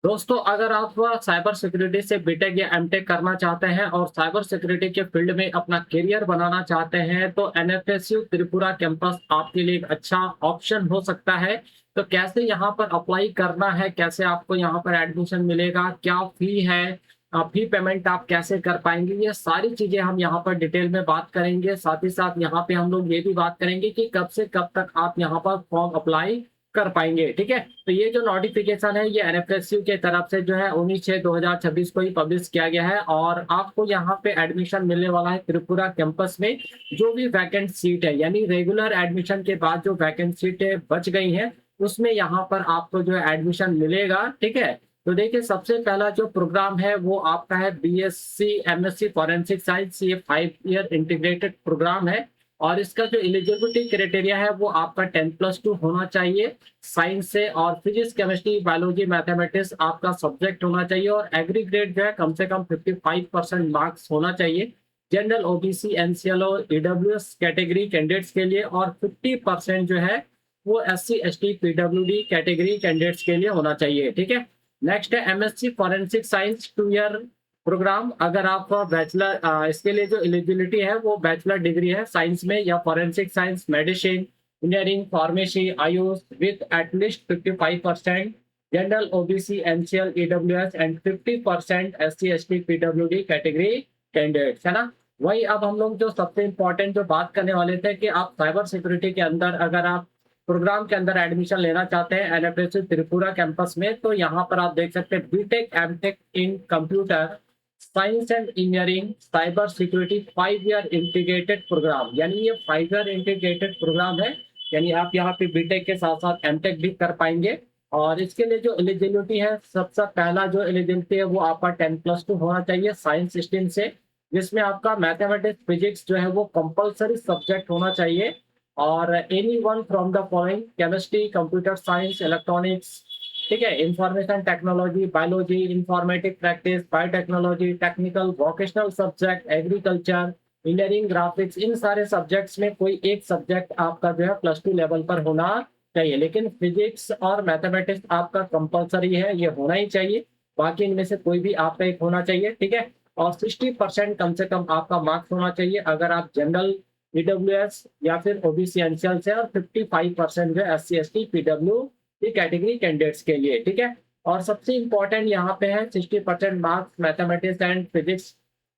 दोस्तों, अगर आप साइबर सिक्योरिटी से बीटेक या एमटेक करना चाहते हैं और साइबर सिक्योरिटी के फील्ड में अपना करियर बनाना चाहते हैं तो एनएफएसयू त्रिपुरा कैंपस आपके लिए एक अच्छा ऑप्शन हो सकता है। तो कैसे यहाँ पर अप्लाई करना है, कैसे आपको यहाँ पर एडमिशन मिलेगा, क्या फी है, फी पेमेंट आप कैसे कर पाएंगे, ये सारी चीजें हम यहाँ पर डिटेल में बात करेंगे। साथ ही साथ यहाँ पे हम लोग ये भी बात करेंगे कि कब से कब तक आप यहाँ पर फॉर्म अप्लाई कर पाएंगे। ठीक है, तो ये जो नोटिफिकेशन है ये एनएफएसयू के तरफ से जो है 19/6/2026 को ही पब्लिश किया गया है और आपको यहाँ पे एडमिशन मिलने वाला है त्रिपुरा कैंपस में। जो भी वैकेंट सीट है यानी रेगुलर एडमिशन के बाद जो वैकेंट सीटें बच गई हैं उसमें यहाँ पर आपको जो है एडमिशन मिलेगा। ठीक है, तो देखिए सबसे पहला जो प्रोग्राम है वो आपका है बीएससी एमएससी फॉरेंसिक साइंस। ये 5 ईयर इंटीग्रेटेड प्रोग्राम है और इसका जो एलिजिबिलिटी क्राइटेरिया है वो आपका 10+2 होना चाहिए साइंस से, और फिजिक्स केमिस्ट्री बायोलॉजी मैथमेटिक्स आपका सब्जेक्ट होना चाहिए और एग्री ग्रेड जो है कम से कम 55% मार्क्स होना चाहिए जनरल ओबीसी एनसीएल और ईडब्ल्यूएस कैटेगरी कैंडिडेट्स के लिए, और 50% जो है वो SC ST PWD category candidates के लिए होना चाहिए। ठीक है, नेक्स्ट है MSc forensic science 2 year program. अगर आप बैचलर, इसके लिए जो एलिजिबिलिटी है वो बैचलर डिग्री है साइंस में या forensic science, medicine, engineering, pharmacy, Ayush with at least 55% general OBC NCL EWS and 50% SC ST PWD category candidates, है ना। वही अब हम लोग जो सबसे इंपॉर्टेंट जो बात करने वाले थे कि आप साइबर सिक्योरिटी के अंदर अगर आप प्रोग्राम के अंदर एडमिशन लेना चाहते हैं एनएफएसयू त्रिपुरा कैंपस में, तो यहाँ पर आप देख सकते हैं BTech MTech in computer science and engineering cyber security 5 year integrated program, यानी ये 5 ईयर इंटीग्रेटेड प्रोग्राम है। यानी आप यहाँ पे बीटेक के साथ साथ एमटेक भी कर पाएंगे। और इसके लिए जो एलिजिबिलिटी है, सबसे पहला जो एलिजिबिलिटी है वो आपका 10+2 होना चाहिए साइंस स्ट्रीम से, जिसमें आपका मैथमेटिक्स फिजिक्स जो है वो कंपलसरी सब्जेक्ट होना चाहिए। और any one from the following: chemistry, computer science, electronics, ठीक है, information technology, biology, informatic practice, biotechnology, technical vocational subject, agriculture, engineering, graphics, इन सारे सब्जेक्ट्स में कोई एक सब्जेक्ट आपका जो है +2 लेवल पर होना चाहिए। लेकिन फिजिक्स और मैथमेटिक्स आपका कंपलसरी है, ये होना ही चाहिए। बाकी इनमें से कोई भी आपका एक होना चाहिए। ठीक है, और 60% कम से कम आपका मार्क्स होना चाहिए अगर आप जनरल, ईडब्ल्यूएस या फिर ओबीसी एनसीएल से, और 55% जो एससी एसटी पीडब्ल्यू की कैटेगरी कैंडिडेट्स के लिए। ठीक है, और सबसे इंपॉर्टेंट यहाँ पे है 60% marks mathematics and physics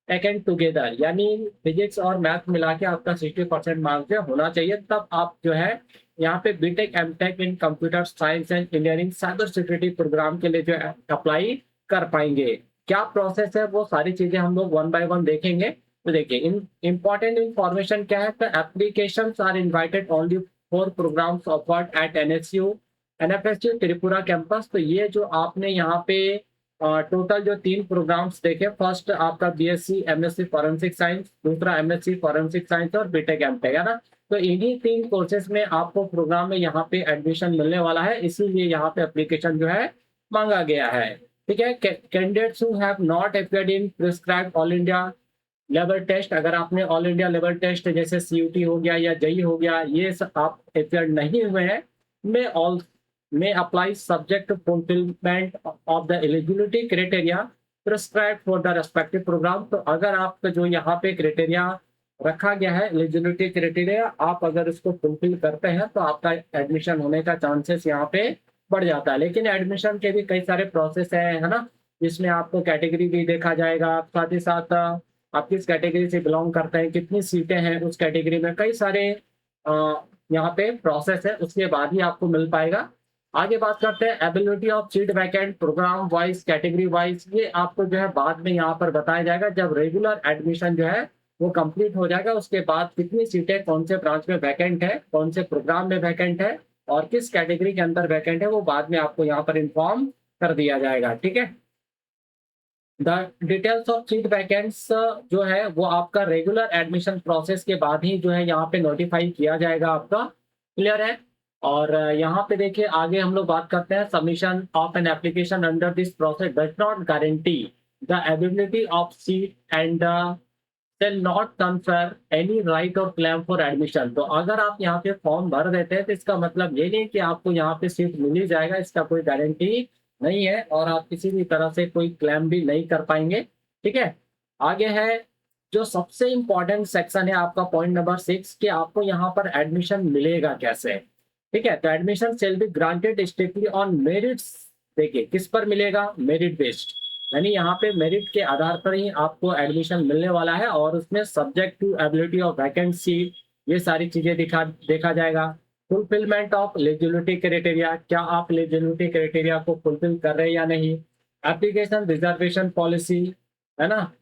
taken together, यानी फिजिक्स और मैथ मिला के आपका 60% मार्क्स जो होना चाहिए, तब आप जो है यहाँ पे BTech MTech in computer science and engineering cyber security program के लिए जो है अप्लाई कर पाएंगे। क्या प्रोसेस है वो सारी चीजें हम लोग वन बाय वन देखेंगे। तो देखिए इंपॉर्टेंट इंफॉर्मेशन क्या है, तो application are invited only for programs offered at NFSU Tripura campus. तो ये जो आपने यहाँ पे टोटल जो 3 प्रोग्राम्स देखे, फर्स्ट आपका बीएससी एमएससी फॉरेंसिक साइंस, दूसरा एमएससी फॉरेंसिक साइंस और बीटेक एमटेक, है ना। तो इन्हीं 3 कोर्सेज में आपको प्रोग्राम में यहाँ पे एडमिशन मिलने वाला है, इसीलिए यहाँ पे एप्लीकेशन जो है मांगा गया है। ठीक है, candidates who have not appeared in prescribed all India level test, अगर आपने ऑल इंडिया लेवल टेस्ट जैसे सीयूटी हो गया या जेई हो गया, ये सब आप अपियर नहीं हुए हैं, में all may apply subject to fulfillment of the eligibility criteria prescribed for the respective program। तो अगर आपका जो यहाँ पे क्राइटेरिया रखा गया है एलिजिबिलिटी क्राइटेरिया, आप अगर इसको फुलफिल करते हैं तो आपका एडमिशन होने का चांसेस यहाँ पे बढ़ जाता है। लेकिन एडमिशन के भी कई सारे प्रोसेस है ना, जिसमें आपको कैटेगरी भी देखा जाएगा, साथ ही साथ आप किस कैटेगरी से बिलोंग करते हैं, कितनी सीटें हैं उस कैटेगरी में, कई सारे यहाँ पे प्रोसेस है, उसके बाद ही आपको मिल पाएगा। आगे बात करते हैं ability of seat vacant program wise category wise, ये आपको जो है बाद में यहाँ पर बताया जाएगा जब रेगुलर एडमिशन जो है वो कंप्लीट हो जाएगा। उसके बाद कितनी सीटें कौन से ब्रांच में वैकेंट है, कौन से प्रोग्राम में वैकेंट है और किस कैटेगरी के अंदर वैकेंट है, वो बाद में आपको यहाँ पर इन्फॉर्म कर दिया जाएगा। ठीक है, द डिटेल्स ऑफ सीट वैकेंट्स जो है वो आपका रेगुलर एडमिशन प्रोसेस के बाद ही जो है यहाँ पे नोटिफाई किया जाएगा आपका। क्लियर है। और यहाँ पे देखिए आगे हम लोग बात करते हैं, submission of an application under this process does not guarantee the ability of seat and shall not confer any right or claim for admission। तो अगर आप यहाँ पे फॉर्म भर देते हैं तो इसका मतलब ये नहीं कि आपको यहाँ पे सीट मिल ही जाएगा, इसका कोई गारंटी नहीं है और आप किसी भी तरह से कोई क्लेम भी नहीं कर पाएंगे। ठीक है, आगे है जो सबसे इंपॉर्टेंट सेक्शन है आपका पॉइंट नंबर 6 कि आपको यहाँ पर एडमिशन मिलेगा कैसे। ठीक है, तो admission shall be granted strictly on merits. देखिए किस पर मिलेगा, मेरिट बेस्ड, यानी यहाँ पे मेरिट के आधार पर ही आपको एडमिशन मिलने वाला है और उसमें subject to ability of vacancy ये सारी चीजें देखा जाएगा। फुलफिलमेंट ऑफ एलिजिबिलिटी क्राइटेरिया, क्या आप एलिजिबिलिटी क्राइटेरिया को फुलफिल कर रहे हैं या नहीं। एप्लीकेशन रिजर्वेशन पॉलिसी, है ना,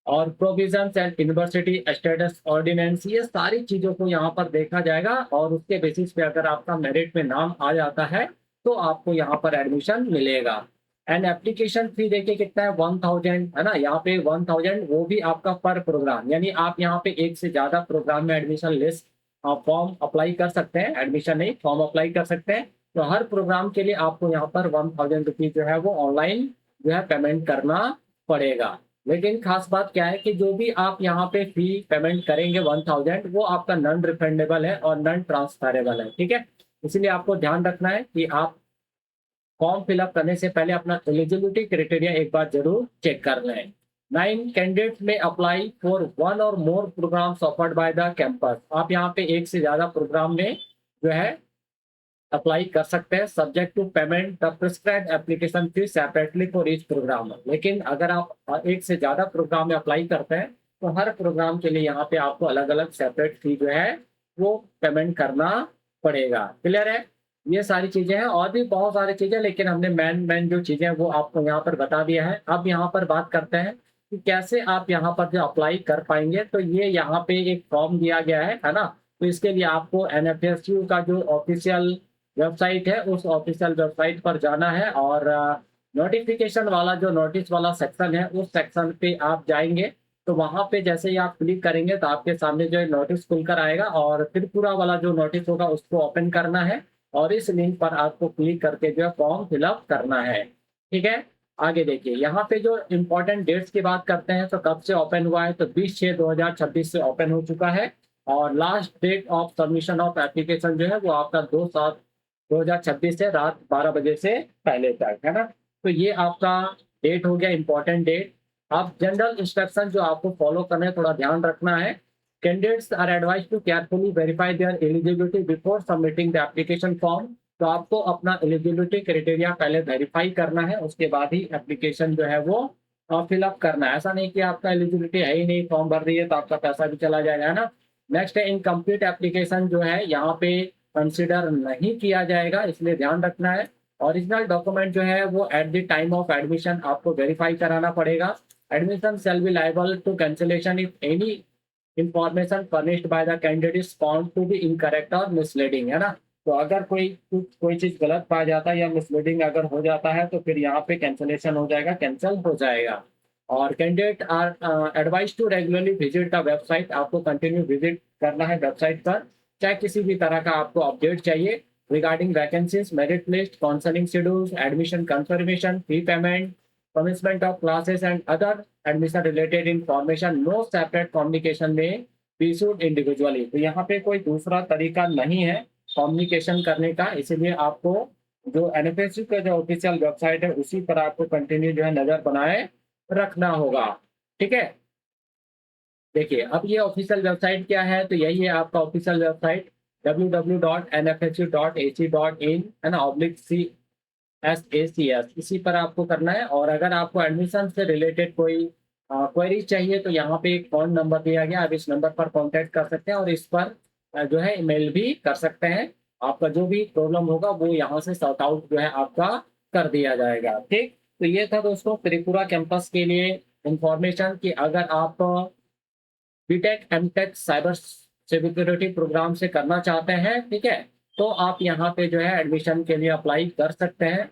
और provisions and university status ordinance, ये सारी चीजों को यहाँ पर देखा जाएगा और उसके बेसिस पे अगर आपका मेरिट में नाम आ जाता है तो आपको यहाँ पर एडमिशन मिलेगा। एंड एप्लीकेशन फी देखिए कितना है, 1000, है ना, यहाँ पे 1000, वो भी आपका पर प्रोग्राम, यानी आप यहाँ पे एक से ज्यादा प्रोग्राम में एडमिशन ले फॉर्म अप्लाई कर सकते हैं, एडमिशन नहीं फॉर्म अप्लाई कर सकते हैं। तो हर प्रोग्राम के लिए आपको यहाँ पर 1000 रुपीज जो है वो ऑनलाइन जो है पेमेंट करना पड़ेगा। लेकिन खास बात क्या है कि जो भी आप यहाँ पे फी पेमेंट करेंगे 1000, वो आपका नॉन रिफंडेबल है और नॉन ट्रांसफरेबल है। ठीक है, इसलिए आपको ध्यान रखना है कि आप फॉर्म फिलअप करने से पहले अपना एलिजिबिलिटी क्राइटेरिया एक बार जरूर चेक कर लें। 9 कैंडिडेट्स में apply for one or more programs offered by the campus. आप यहाँ पे एक से ज्यादा प्रोग्राम में जो है अप्लाई कर सकते हैं, subject to payment the prescribed application fees separately for each program. लेकिन अगर आप एक से ज्यादा प्रोग्राम में अप्लाई करते हैं तो हर प्रोग्राम के लिए यहाँ पे आपको अलग अलग सेपरेट फी जो है वो पेमेंट करना पड़ेगा। क्लियर है, ये सारी चीजें हैं और भी बहुत सारी चीजें, लेकिन हमने मेन जो चीजें हैं वो आपको यहाँ पर बता दिया है। अब यहाँ पर बात करते हैं कि कैसे आप यहाँ पर जो अप्लाई कर पाएंगे। तो ये यहाँ पे एक फॉर्म दिया गया है ना, तो इसके लिए आपको एनएफएसयू का जो ऑफिशियल वेबसाइट है उस ऑफिशियल वेबसाइट पर जाना है और नोटिफिकेशन वाला जो नोटिस वाला सेक्शन है उस सेक्शन पे आप जाएंगे। तो वहां पे जैसे ही आप क्लिक करेंगे तो आपके सामने जो है नोटिस खुलकर आएगा और त्रिपुरा वाला जो नोटिस होगा उसको ओपन करना है और इस लिंक पर आपको क्लिक करके जो है फॉर्म फिलअप करना है। ठीक है, आगे देखिए यहाँ पे जो इम्पोर्टेंट डेट्स की बात करते हैं तो कब से ओपन हुआ है, तो 20/6/2026 से ओपन हो चुका है और last date of submission of application जो है वो आपका 2/7/2026 से रात 12 बजे से पहले तक, है ना। तो ये आपका डेट हो गया, इंपॉर्टेंट डेट। अब जनरल इंस्ट्रक्शन जो आपको फॉलो करना है, थोड़ा ध्यान रखना है। Candidates are advise to carefully verify their eligibility before submitting the application form. तो आपको अपना एलिजिबिलिटी क्राइटेरिया पहले वेरीफाई करना है, उसके बाद ही एप्लीकेशन जो है वो फिलअप करना है। ऐसा नहीं कि आपका एलिजिबिलिटी है ही नहीं, फॉर्म भर रही है तो आपका पैसा भी चला जाएगा, है ना। नेक्स्ट है इनकम्प्लीट एप्लीकेशन जो है यहाँ पे कंसिडर नहीं किया जाएगा, इसलिए ध्यान रखना है। ओरिजिनल डॉक्यूमेंट जो है वो at the time of admission आपको वेरीफाई कराना पड़ेगा। Admission shall be liable to cancellation if any information furnished by the candidate is found to be incorrect और मिसलीडिंग, है ना। तो अगर कोई चीज गलत पाया जाता है या मिसलीडिंग अगर हो जाता है तो फिर यहाँ पे कैंसिलेशन हो जाएगा, कैंसिल हो जाएगा। और candidate are advise to regularly visit the website, आपको कंटिन्यू विजिट करना है वेबसाइट पर, चाहे किसी भी तरह का आपको अपडेट चाहिए regarding vacancies, merit list, counselling schedules, admission confirmation, fee payment, commencement of classes and other admission related information, no separate communication में be issued individually। तो यहाँ पे कोई दूसरा तरीका नहीं है कम्युनिकेशन करने का, इसीलिए आपको जो एनएफएसयू का जो ऑफिशियल वेबसाइट है उसी पर आपको कंटिन्यू जो है नजर बनाए रखना होगा। ठीक है, देखिए अब ये ऑफिशियल वेबसाइट क्या है, तो यही है आपका ऑफिशियल वेबसाइट www.nfsu.ac.in, है ना, /CACS, इसी पर आपको करना है। और अगर आपको एडमिशन से रिलेटेड कोई क्वेरी चाहिए तो यहाँ पे एक फोन नंबर दिया गया, आप इस नंबर पर कांटेक्ट कर सकते हैं और इस पर जो है ईमेल भी कर सकते हैं। आपका जो भी प्रॉब्लम होगा वो यहाँ से सॉर्ट आउट जो है आपका कर दिया जाएगा। ठीक, तो ये था दोस्तों त्रिपुरा कैंपस के लिए इंफॉर्मेशन कि अगर आप BTech MTech cyber security program से करना चाहते हैं, ठीक है, तो आप यहाँ पे जो है एडमिशन के लिए अप्लाई कर सकते हैं।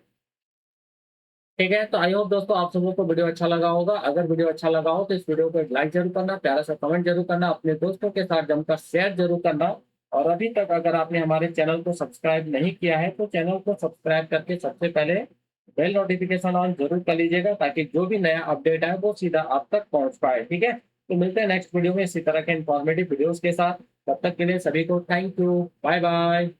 ठीक है, तो आई होप दोस्तों आप सबों को वीडियो अच्छा लगा होगा। अगर वीडियो अच्छा लगा हो तो इस वीडियो को एक लाइक जरूर करना, प्यारा सा कमेंट जरूर करना, अपने दोस्तों के साथ जमकर शेयर जरूर करना। और अभी तक अगर आपने हमारे चैनल को सब्सक्राइब नहीं किया है तो चैनल को सब्सक्राइब करके सबसे पहले बेल नोटिफिकेशन ऑन जरूर कर लीजिएगा ताकि जो भी नया अपडेट है वो सीधा आप तक पहुंच पाए। ठीक है, तो मिलते हैं नेक्स्ट वीडियो में इसी तरह के इंफॉर्मेटिव वीडियोस के साथ। तब तक के लिए सभी को थैंक यू, बाय बाय।